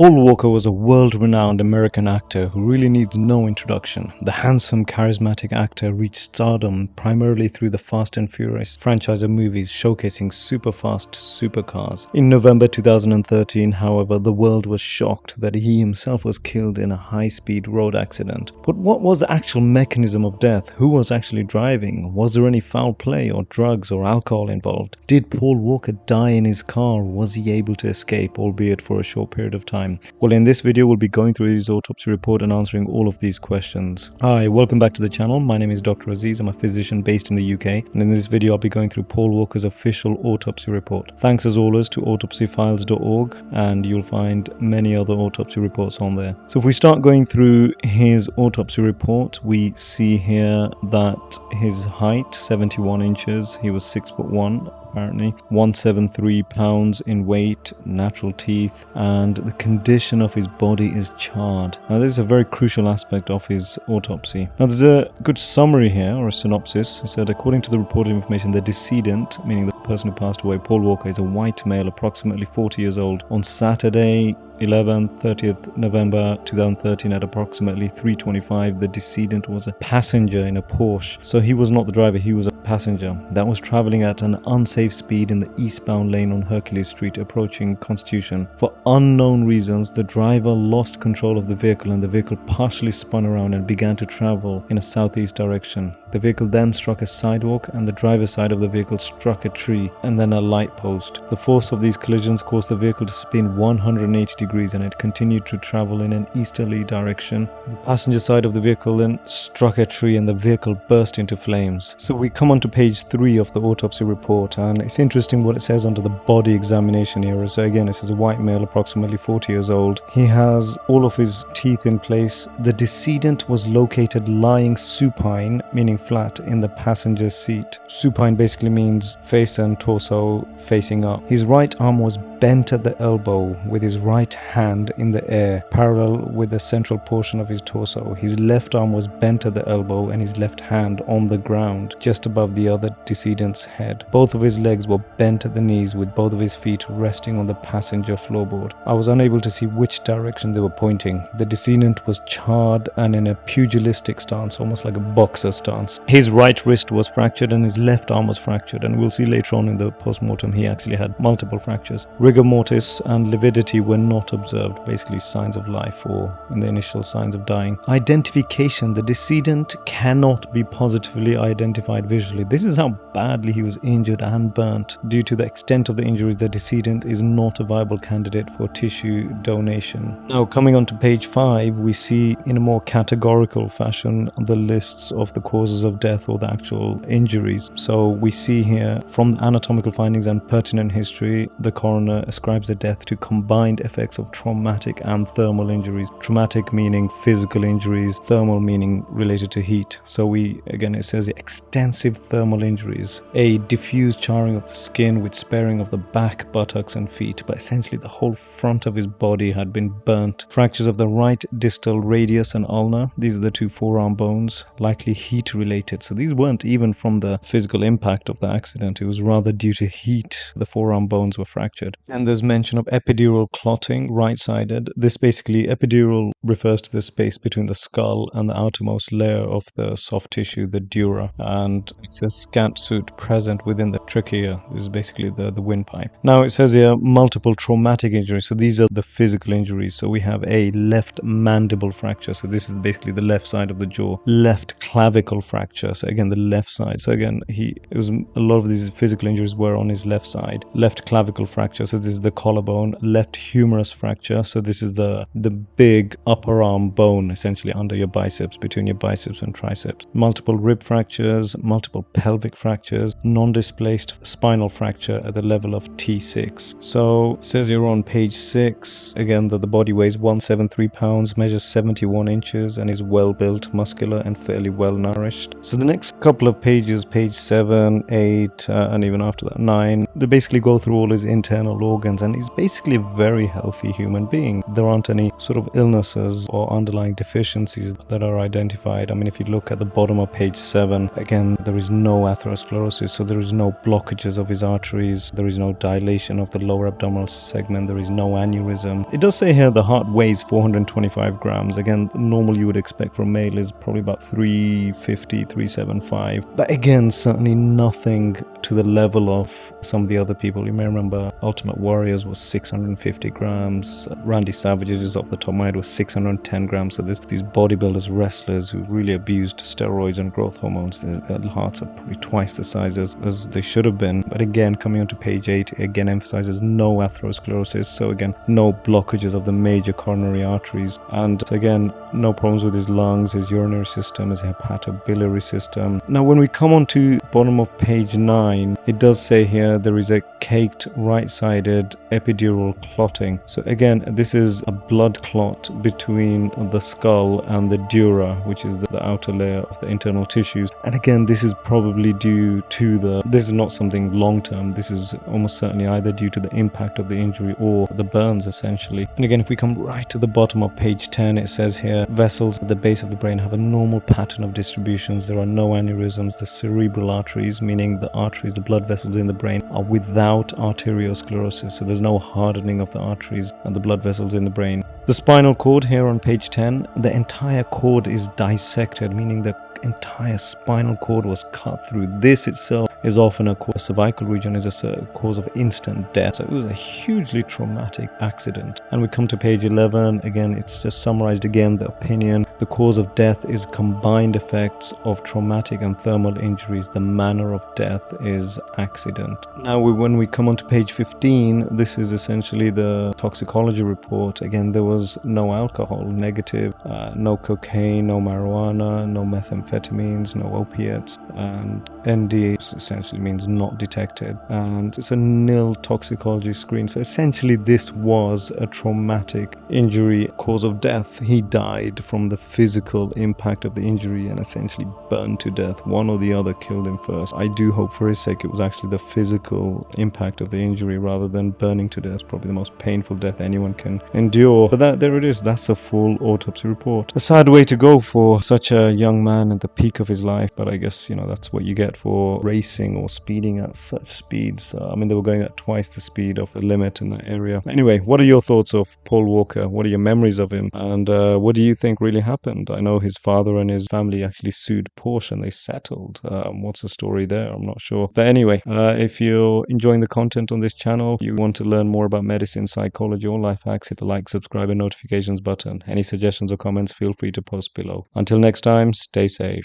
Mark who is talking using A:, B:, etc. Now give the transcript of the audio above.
A: Paul Walker was a world-renowned American actor who really needs no introduction. The handsome, charismatic actor reached stardom primarily through the Fast and Furious franchise of movies showcasing super-fast supercars. In November 2013, however, the world was shocked that he himself was killed in a high-speed road accident. But what was the actual mechanism of death? Who was actually driving? Was there any foul play or drugs or alcohol involved? Did Paul Walker die in his car? Was he able to escape, albeit for a short period of time? Well, in this video, we'll be going through his autopsy report and answering all of these questions. Hi, welcome back to the channel. My name is Dr. Aziz. I'm a physician based in the UK, and in this video, I'll be going through Paul Walker's official autopsy report. Thanks as always to autopsyfiles.org, and you'll find many other autopsy reports on there. So if we start going through his autopsy report, we see here that his height, 71 inches, he was 6'1", apparently, 173 pounds in weight, natural teeth, and the condition of his body is charred. Now this is a very crucial aspect of his autopsy. Now there's a good summary here, or a synopsis. It said, according to the reported information, the decedent, meaning the person who passed away, Paul Walker, is a white male approximately 40 years old. On Saturday 30th November 2013 at approximately 3:25, the decedent was a passenger in a Porsche. So he was not the driver, he was a passenger that was traveling at an unsafe speed in the eastbound lane on Hercules Street approaching Constitution. For unknown reasons, the driver lost control of the vehicle and the vehicle partially spun around and began to travel in a southeast direction. The vehicle then struck a sidewalk and the driver's side of the vehicle struck a tree and then a light post. The force of these collisions caused the vehicle to spin 180 degrees and it continued to travel in an easterly direction. The passenger side of the vehicle then struck a tree and the vehicle burst into flames. So we come on to page 3 of the autopsy report, and it's interesting what it says under the body examination here. So again, it says a white male approximately 40 years old. He has all of his teeth in place. The decedent was located lying supine, meaning flat, in the passenger seat. Supine basically means face and torso facing up. His right arm was bent at the elbow with his right hand in the air, parallel with the central portion of his torso. His left arm was bent at the elbow and his left hand on the ground, just above the other decedent's head. Both of his legs were bent at the knees with both of his feet resting on the passenger floorboard. I was unable to see which direction they were pointing. The decedent was charred and in a pugilistic stance, almost like a boxer stance. His right wrist was fractured and his left arm was fractured, and we'll see later on in the post-mortem he actually had multiple fractures. Rigor mortis and lividity were not observed, basically signs of life or in the initial signs of dying. Identification: the decedent cannot be positively identified visually. This is how badly he was injured and burnt. Due to the extent of the injury, the decedent is not a viable candidate for tissue donation. Now coming on to page 5, we see in a more categorical fashion the lists of the causes of death or the actual injuries. So we see here from the anatomical findings and pertinent history, the coroner ascribes the death to combined effects of traumatic and thermal injuries. Traumatic meaning physical injuries, thermal meaning related to heat. So it says extensive thermal injuries, a diffuse charring of the skin with sparing of the back, buttocks and feet, but essentially the whole front of his body had been burnt. Fractures of the right distal radius and ulna, these are the two forearm bones, likely heat related. So these weren't even from the physical impact of the accident, it was rather due to heat. The forearm bones were fractured. And there's mention of epidural clotting, right-sided. This basically, epidural refers to the space between the skull and the outermost layer of the soft tissue, the dura, and it's a scant suit present within the trachea. This is basically the windpipe. Now it says here multiple traumatic injuries. So these are the physical injuries. So we have a left mandible fracture. So this is basically the left side of the jaw. Left clavicle fracture. So again, the left side. So again, a lot of these physical injuries were on his left side. Left clavicle fracture. So this is the collarbone. Left humerus fracture. So this is the big upper arm bone, essentially under your biceps, between your biceps and triceps. Multiple rib fractures, multiple pelvic fractures, non-displaced spinal fracture at the level of T6. So it says here on page 6, again, that the body weighs 173 pounds, measures 71 inches, and is well built, muscular, and fairly well nourished. So the next couple of pages, page 7, 8, and even after that, 9, they basically go through all his internal organs, and he's basically a very healthy human being. There aren't any sort of illnesses or underlying deficiencies that are identified. I mean, if you look at the bottom of page 7, again, there is no atherosclerosis, so there is no blockages of his arteries, there is no dilation of the lower abdominal segment, there is no aneurysm. It does say here the heart weighs 425 grams. Again, normal you would expect for a male is probably about 350, 375. But again, certainly nothing to the level of some of the other people. You may remember Ultimate Warriors was 650 grams. Randy Savage's, off the top of my head, was 610 grams. So these bodybuilders, wrestlers who really abused steroids and growth hormones, their hearts are probably twice the size as they should have been. But again, coming on to page 8, again emphasizes no atherosclerosis. So again, no blockages of the major coronary arteries. And again, no problems with his lungs, his urinary system, his hepatobiliary system. Now, when we come on to bottom of page 9, it does say here there is a caked right-sided epidural clotting. So again, this is a blood clot between the skull and the dura, which is the outer layer of the internal tissues. And again, this is probably due to this is not something long-term. This is almost certainly either due to the impact of the injury or the burns, essentially. And again, if we come right to the bottom of page 10, it says here, vessels at the base of the brain have a normal pattern of distributions. There are no aneurysms. The cerebral arteries, meaning the arteries, the blood vessels in the brain, are without arteriosclerosis. So there's no hardening of the arteries and the blood vessels in the brain. The spinal cord here on page 10, the entire cord is dissected, meaning the entire spinal cord was cut through. This itself is often a cause. Cervical region is a cause of instant death. So it was a hugely traumatic accident. And we come to page 11. Again, it's just summarized again the opinion. The cause of death is combined effects of traumatic and thermal injuries. The manner of death is accident. Now, when we come on to page 15, this is essentially the toxicology report. Again, there was no alcohol, negative, no cocaine, no marijuana, no methamphetamines, no opiates, and ND essentially means not detected, and it's a nil toxicology screen. So essentially this was a traumatic injury cause of death. He died from the physical impact of the injury and essentially burned to death. One or the other killed him first. I do hope for his sake it was actually the physical impact of the injury rather than burning to death. Probably the most painful death anyone can endure. But there it is. That's a full autopsy report. A sad way to go for such a young man at the peak of his life, but I guess, you know, that's what you get for racing or speeding at such speeds. I mean, they were going at twice the speed of the limit in that area. Anyway, what are your thoughts of Paul Walker? What are your memories of him? And what do you think really happened? I know his father and his family actually sued Porsche and they settled. What's the story there? I'm not sure. But anyway, if you're enjoying the content on this channel, you want to learn more about medicine, psychology, or life hacks, hit the like, subscribe, and notifications button. Any suggestions or comments, feel free to post below. Until next time, stay safe.